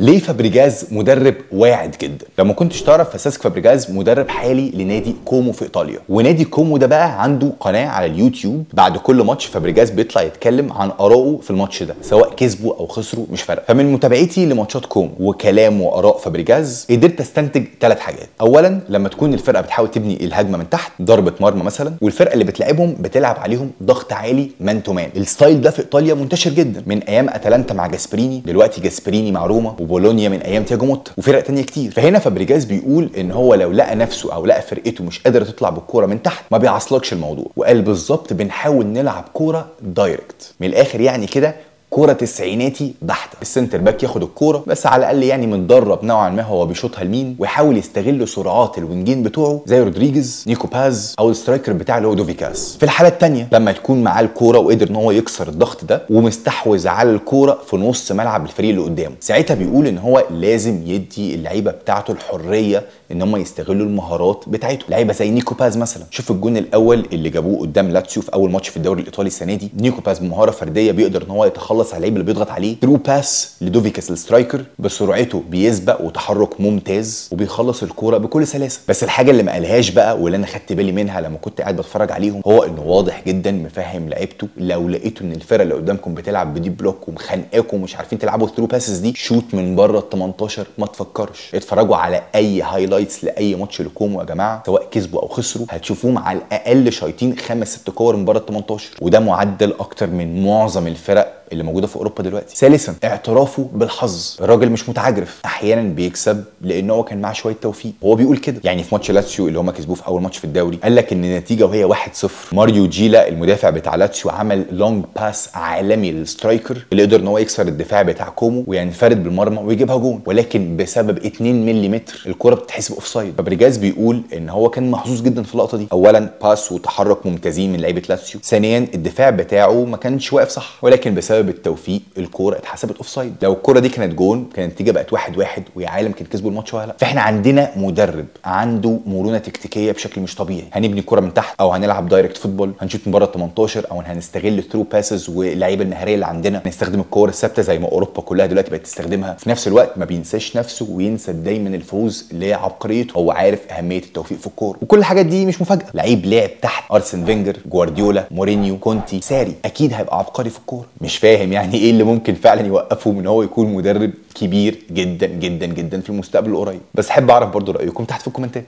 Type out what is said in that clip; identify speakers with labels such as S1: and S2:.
S1: ليه فابريجاز مدرب واعد جدا؟ لو ما كنتش تعرف فساسك فابريجاز مدرب حالي لنادي كومو في ايطاليا، ونادي كومو ده بقى عنده قناه على اليوتيوب. بعد كل ماتش فابريجاز بيطلع يتكلم عن ارائه في الماتش ده، سواء كسبوا او خسروا مش فارقه. فمن متابعتي لماتشات كومو وكلام واراء فابريجاز قدرت استنتج 3 حاجات. اولا، لما تكون الفرقه بتحاول تبني الهجمه من تحت، ضربه مرمى مثلا، والفرقه اللي بتلعبهم بتلعب عليهم ضغط عالي مان تو مان. الستايل ده في ايطاليا منتشر جدا من ايام اتلانتا مع جاسبريني، دلوقتي جاسبريني مع روما، وبولونيا من ايام تياجو موتا، وفرق تانية كتير. فهنا فابريجاز بيقول ان هو لو لقى نفسه او لقى فرقته مش قادره تطلع بالكوره من تحت ما بيعصلكش الموضوع، وقال بالظبط بنحاول نلعب كوره دايركت، من الاخر يعني كده كوره تسعيناتي بحته. السنتر باك ياخد الكوره بس على الاقل يعني متدرب نوعا ما هو بيشوطها لمين، ويحاول يستغل سرعات الوينجين بتوعه زي رودريجيز، نيكو باز، او السترايكر بتاعه اللي هو دوفيكاس. في الحاله الثانيه لما تكون معاه الكوره وقدر ان هو يكسر الضغط ده ومستحوذ على الكوره في نص ملعب الفريق اللي قدامه، ساعتها بيقول ان هو لازم يدي اللعيبه بتاعته الحريه ان هم يستغلوا المهارات بتاعتهم. لعيبه زي نيكو باز مثلا، شوف الجون الاول اللي جابوه قدام لاتسيو في اول ماتش في الدوري الايطالي السنه دي. نيكو باز بمهاره فرديه بيقدر ان هو يتخلص على اللعيب اللي بيضغط عليه، ثرو باس لدوفيكاس السترايكر، بسرعته بيسبق وتحرك ممتاز وبيخلص الكوره بكل سلاسه. بس الحاجه اللي ما قالهاش بقى واللي انا خدت بالي منها لما كنت قاعد بتفرج عليهم، هو انه واضح جدا مفهم لعيبته لو لقيتوا ان الفرقه اللي قدامكم بتلعب بدي بلوك ومخانقاكم ومش عارفين تلعبوا ثرو باسز دي، شوت من بره ال 18 ما تفكرش. اتفرجوا على اي هايلايتس لاي ماتش لكومو يا جماعه، سواء كسبوا او خسروا، هتشوفوهم على الاقل شايطين 5-6 كور من بره ال 18، وده معدل اكتر من معظم الفرق اللي موجوده في اوروبا دلوقتي. ثالثا، اعترافه بالحظ. الراجل مش متعجرف، احيانا بيكسب لان هو كان معاه شويه توفيق. هو بيقول كده يعني في ماتش لاتسيو اللي هم كسبوه في اول ماتش في الدوري، قال لك ان النتيجه وهي 1-0، ماريو جيلا المدافع بتاع لاتسيو عمل لونج باس عالمي للسترايكر اللي قدر ان هو يكسر الدفاع بتاع كومو وينفرد بالمرمى ويجيبها جون، ولكن بسبب 2 ملم الكره بتتحسب اوفسايد. فابريجاز بيقول ان هو كان محظوظ جدا في اللقطه دي. اولا، باس وتحرك ممتازين من لعيبه لاتسيو. ثانيا، الدفاع بتاعه ما كانش واقف صح، ولكن بسبب التوفيق الكوره اتحسبت اوفسايد. لو الكوره دي كانت جون كانت النتيجه بقت 1-1 ويا عالم كان كسبوا الماتش ولا لا. فاحنا عندنا مدرب عنده مرونه تكتيكيه بشكل مش طبيعي. هنبني الكوره من تحت، او هنلعب دايركت فوتبول، هنشوط من بره ال 18، او هنستغل الثرو باسز واللعيبه المهاريه اللي عندنا، هنستخدم الكور الثابته زي ما اوروبا كلها دلوقتي بقت تستخدمها. في نفس الوقت ما بينساش نفسه وينسى دايما الفوز لعبقريته. هو عارف اهميه التوفيق في الكوره، وكل الحاجات دي مش مفاجاه. لعيب لعب تحت ارسن فينجر، جوارديولا، مورينيو، كونتي، ساري، اكيد هيبقى عبقري في الكوره. مش فاهم يعني ايه اللي ممكن فعلا يوقفه من هو يكون مدرب كبير جدا جدا جدا في المستقبل القريب. بس احب اعرف برضو رايكم تحت في الكومنتات.